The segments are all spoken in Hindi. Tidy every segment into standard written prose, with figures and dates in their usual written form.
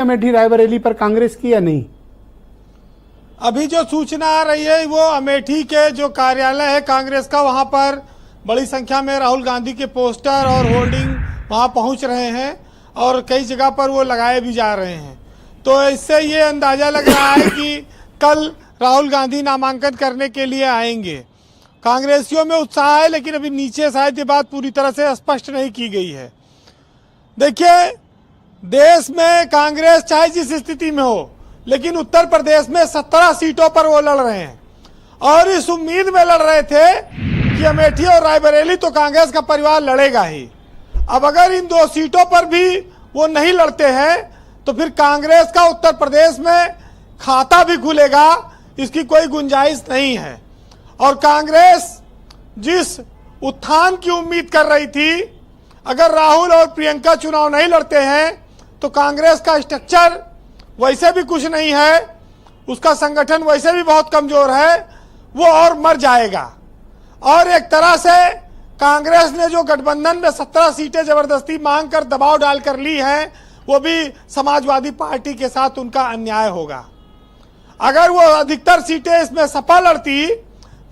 अमेठी रायबरेली पर कांग्रेस की या नहीं? अभी जो सूचना आ रही है वो अमेठी के जो कार्यालय है कांग्रेस का, वहां पर बड़ी संख्या में राहुल गांधी के पोस्टर और होर्डिंग वहां पहुंच रहे हैं और कई जगह पर वो लगाए भी जा रहे हैं। तो इससे ये अंदाजा लग रहा है कि कल राहुल गांधी नामांकन करने के लिए आएंगे। कांग्रेसियों में उत्साह है, लेकिन अभी नीचे शायद ये बात पूरी तरह से स्पष्ट नहीं की गई है। देखिए, देश में कांग्रेस चाहे जिस स्थिति में हो, लेकिन उत्तर प्रदेश में 17 सीटों पर वो लड़ रहे हैं और इस उम्मीद में लड़ रहे थे कि अमेठी और रायबरेली तो कांग्रेस का परिवार लड़ेगा ही। अब अगर इन 2 सीटों पर भी वो नहीं लड़ते हैं तो फिर कांग्रेस का उत्तर प्रदेश में खाता भी खुलेगा, इसकी कोई गुंजाइश नहीं है। और कांग्रेस जिस उत्थान की उम्मीद कर रही थी, अगर राहुल और प्रियंका चुनाव नहीं लड़ते हैं तो कांग्रेस का स्ट्रक्चर वैसे भी कुछ नहीं है, उसका संगठन वैसे भी बहुत कमजोर है, वो और मर जाएगा। और एक तरह से कांग्रेस ने जो गठबंधन में 17 सीटें जबरदस्ती मांग कर दबाव डालकर ली हैं, वो भी समाजवादी पार्टी के साथ उनका अन्याय होगा। अगर वो अधिकतर सीटें इसमें सपा लड़ती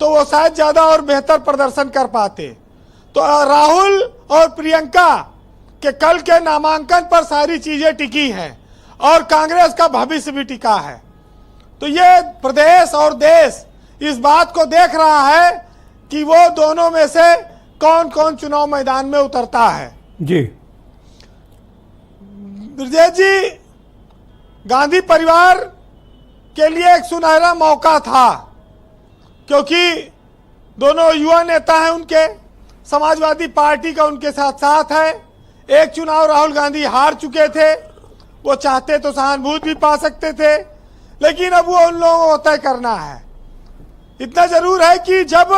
तो वो शायद ज्यादा और बेहतर प्रदर्शन कर पाते। तो राहुल और प्रियंका के कल के नामांकन पर सारी चीजें टिकी हैं और कांग्रेस का भविष्य भी टिका है। तो ये प्रदेश और देश इस बात को देख रहा है कि वो दोनों में से कौन कौन चुनाव मैदान में उतरता है। जी ब्रजेश जी, गांधी परिवार के लिए एक सुनहरा मौका था, क्योंकि दोनों युवा नेता हैं उनके, समाजवादी पार्टी का उनके साथ साथ है। एक चुनाव राहुल गांधी हार चुके थे, वो चाहते तो सहानुभूति भी पा सकते थे, लेकिन अब वो उन लोगों को तय करना है। इतना जरूर है कि जब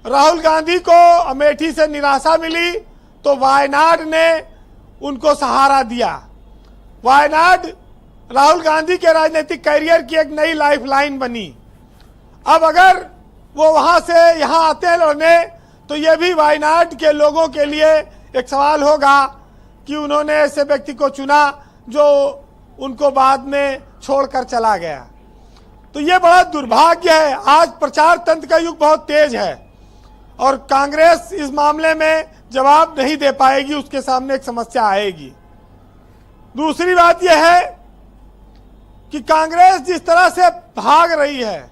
राहुल गांधी को अमेठी से निराशा मिली तो वायनाड ने उनको सहारा दिया। वायनाड राहुल गांधी के राजनीतिक करियर की एक नई लाइफलाइन बनी। अब अगर वो वहां से यहां आते हैं लड़ने तो ये भी वायनाड के लोगों के लिए एक सवाल होगा कि उन्होंने ऐसे व्यक्ति को चुना जो उनको बाद में छोड़कर चला गया। तो ये बड़ा दुर्भाग्य है। आज प्रचार तंत्र का युग बहुत तेज है और कांग्रेस इस मामले में जवाब नहीं दे पाएगी, उसके सामने एक समस्या आएगी। दूसरी बात यह है कि कांग्रेस जिस तरह से भाग रही है,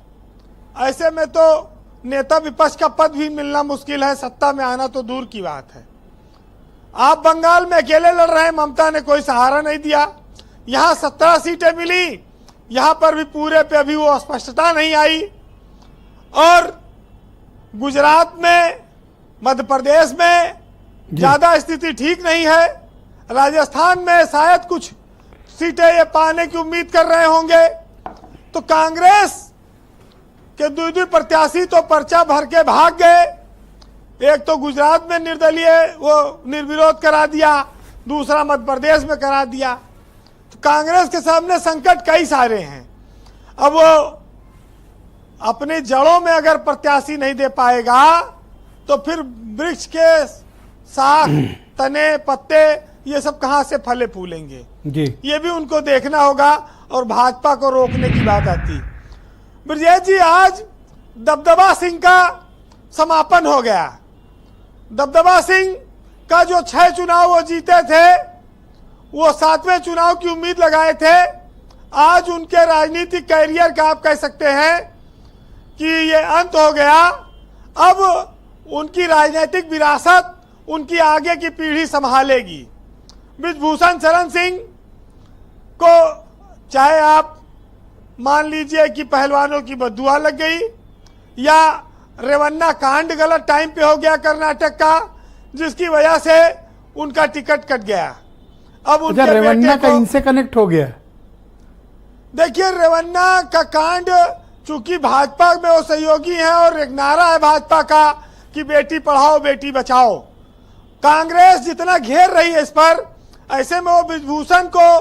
ऐसे में तो नेता विपक्ष का पद भी मिलना मुश्किल है, सत्ता में आना तो दूर की बात है। आप बंगाल में अकेले लड़ रहे हैं, ममता ने कोई सहारा नहीं दिया। यहां 17 सीटें मिली, यहां पर भी पूरे पे अभी वो स्पष्टता नहीं आई। और गुजरात में, मध्य प्रदेश में ज्यादा स्थिति ठीक नहीं है। राजस्थान में शायद कुछ सीटें ये पाने की उम्मीद कर रहे होंगे। तो कांग्रेस के 2 प्रत्याशी तो पर्चा भर के भाग गए। एक तो गुजरात में निर्दलीय वो निर्विरोध करा दिया, दूसरा मध्य प्रदेश में करा दिया। तो कांग्रेस के सामने संकट कई सारे हैं। अब वो अपनी जड़ों में अगर प्रत्याशी नहीं दे पाएगा तो फिर वृक्ष के शाख, तने, पत्ते ये सब कहां से फले फूलेंगे जी, ये भी उनको देखना होगा और भाजपा को रोकने की बात आती। ब्रजेश जी, आज दबदबा सिंह का समापन हो गया। दबदबा सिंह का जो 6 चुनाव वो जीते थे, वो 7वें चुनाव की उम्मीद लगाए थे। आज उनके राजनीतिक कैरियर का आप कह सकते हैं कि ये अंत हो गया। अब उनकी राजनीतिक विरासत उनकी आगे की पीढ़ी संभालेगी। ब्रिजभूषण शरण सिंह को चाहे आप मान लीजिए कि पहलवानों की बददुआ लग गई, या रेवन्ना कांड गलत टाइम पे हो गया कर्नाटक का, जिसकी वजह से उनका टिकट कट गया। अब उनके रेवन्ना का इनसे कनेक्ट हो गया। देखिए, रेवन्ना का कांड चूंकि भाजपा में वो सहयोगी हैं और एक नारा है भाजपा का कि बेटी पढ़ाओ बेटी बचाओ। कांग्रेस जितना घेर रही है इस पर, ऐसे में वो ब्रिजभूषण को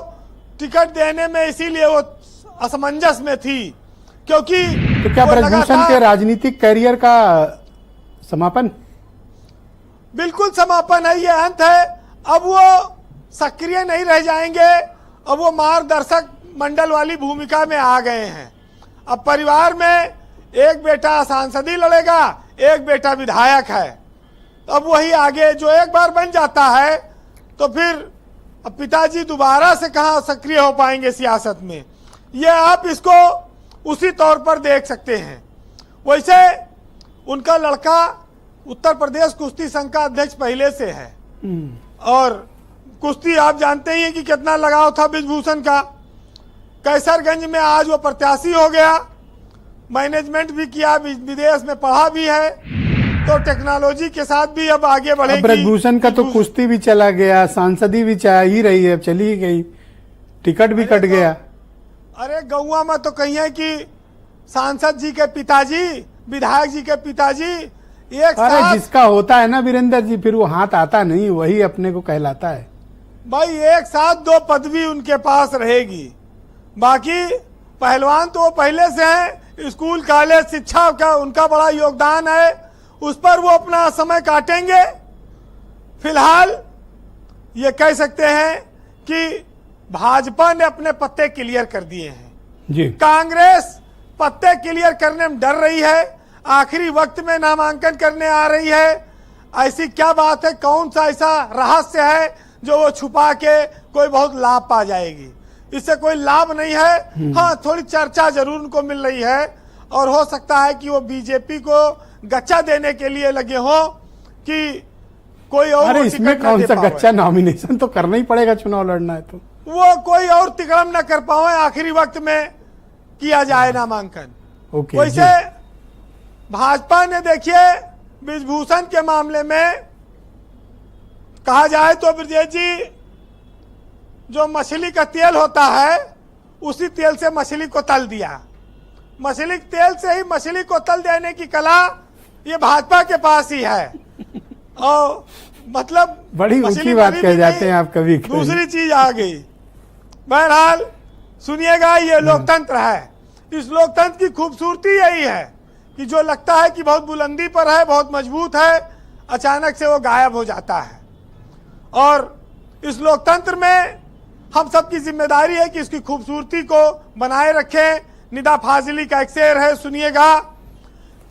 टिकट देने में इसीलिए वो असमंजस में थी, क्योंकि तो क्या ब्रिजभूषण के राजनीतिक कैरियर का समापन? बिल्कुल समापन है, ये अंत है। अब वो सक्रिय नहीं रह जाएंगे अब वो मार्गदर्शक मंडल वाली भूमिका में आ गए हैं। अब परिवार में एक बेटा सांसदी लड़ेगा, एक बेटा विधायक है। अब वही आगे जो एक बार बन जाता है तो फिर अब पिताजी दोबारा से कहाँ सक्रिय हो पाएंगे सियासत में, ये आप इसको उसी तौर पर देख सकते हैं। वैसे उनका लड़का उत्तर प्रदेश कुश्ती संघ का अध्यक्ष पहले से है और कुश्ती आप जानते ही हैं कि कितना लगाव था ब्रिजभूषण का। कैसरगंज में आज वो प्रत्याशी हो गया, मैनेजमेंट भी किया, विदेश में पढ़ा भी है, तो टेक्नोलॉजी के साथ भी अब आगे बढ़ेगी। ब्रिजभूषण का तो कुश्ती भी चला गया, सांसदी भी चाह ही रही है, अब चली ही गई, टिकट भी कट गया। अरे गौवा में तो कही है कि सांसद जी के पिताजी, विधायक जी के पिताजी एक अरे साथ, जिसका होता है ना वीरेंद्र जी, फिर वो हाथ आता नहीं, वही अपने को कहलाता है। भाई एक साथ 2 पदवी उनके पास रहेगी। बाकी पहलवान तो वो पहले से हैं, स्कूल कॉलेज शिक्षा का उनका बड़ा योगदान है, उस पर वो अपना समय काटेंगे। फिलहाल ये कह सकते हैं कि भाजपा ने अपने पत्ते क्लियर कर दिए हैं जी। कांग्रेस पत्ते क्लियर करने में डर रही है, आखिरी वक्त में नामांकन करने आ रही है। ऐसी क्या बात है, कौन सा ऐसा रहस्य है जो वो छुपा के कोई बहुत लाभ पा जाएगी? इससे कोई लाभ नहीं है। हाँ, थोड़ी चर्चा जरूर उनको मिल रही है और हो सकता है कि वो बीजेपी को गच्चा देने के लिए लगे हो कि कोई और अरे इसमें टिकट न कौन दे सा पावे। गच्चा, नॉमिनेशन तो करना ही पड़ेगा, चुनाव लड़ना है तो वो कोई और तिकड़म न कर पाए, आखिरी वक्त में किया जाए नामांकन। ओके वैसे भाजपा ने देखिए ब्रिजभूषण के मामले में कहा जाए तो ब्रजेश जी, जो मछली का तेल होता है उसी तेल से मछली को तल दिया। मछली के तेल से ही मछली को तल देने की कला ये भाजपा के पास ही है। और मतलब बड़ी ऊंची मछली बात मरी कह भी जाते नहीं, हैं आप कभी कभी। दूसरी चीज आ गई। बहरहाल सुनिएगा, ये लोकतंत्र है। इस लोकतंत्र की खूबसूरती यही है कि जो लगता है कि बहुत बुलंदी पर है, बहुत मजबूत है, अचानक से वो गायब हो जाता है। और इस लोकतंत्र में हम सबकी जिम्मेदारी है कि इसकी खूबसूरती को बनाए रखें। निदा फाजिली का एक शेर है, सुनिएगा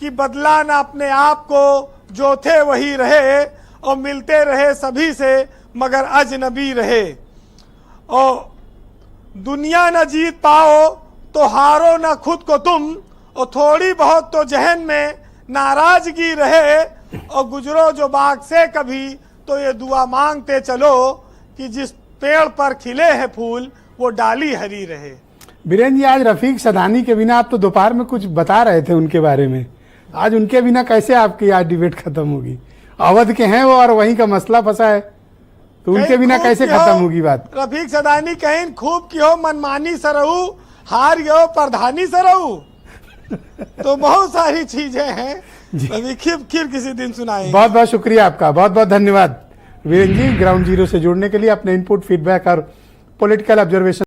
कि बदला ना अपने आप को, जो थे वही रहे, और मिलते रहे सभी से मगर अजनबी रहे। और दुनिया न जीत पाओ तो हारो न खुद को तुम, और थोड़ी बहुत तो जहन में नाराजगी रहे, और गुजरो जो बाग से कभी तो ये दुआ मांगते चलो कि जिस पेड़ पर खिले हैं फूल वो डाली हरी रहे। बीरेन जी, आज रफीक सदानी के बिना, आप तो दोपहर में कुछ बता रहे थे उनके बारे में, आज उनके बिना कैसे आपकी आज डिबेट खत्म होगी? अवध के हैं वो और वहीं का मसला फंसा है, तो उनके बिना कैसे खत्म होगी बात? रफीक सदानी कहीं खूब की हो, मनमानी सरहू, हार गयो प्रधानी सरहू। तो बहुत सारी चीजें हैं, अभी फिर किसी दिन सुनाएंगे। बहुत बहुत शुक्रिया आपका, बहुत बहुत धन्यवाद वीरेन जी, ग्राउंड जीरो से जुड़ने के लिए, अपने इनपुट, फीडबैक और पॉलिटिकल ऑब्जर्वेशन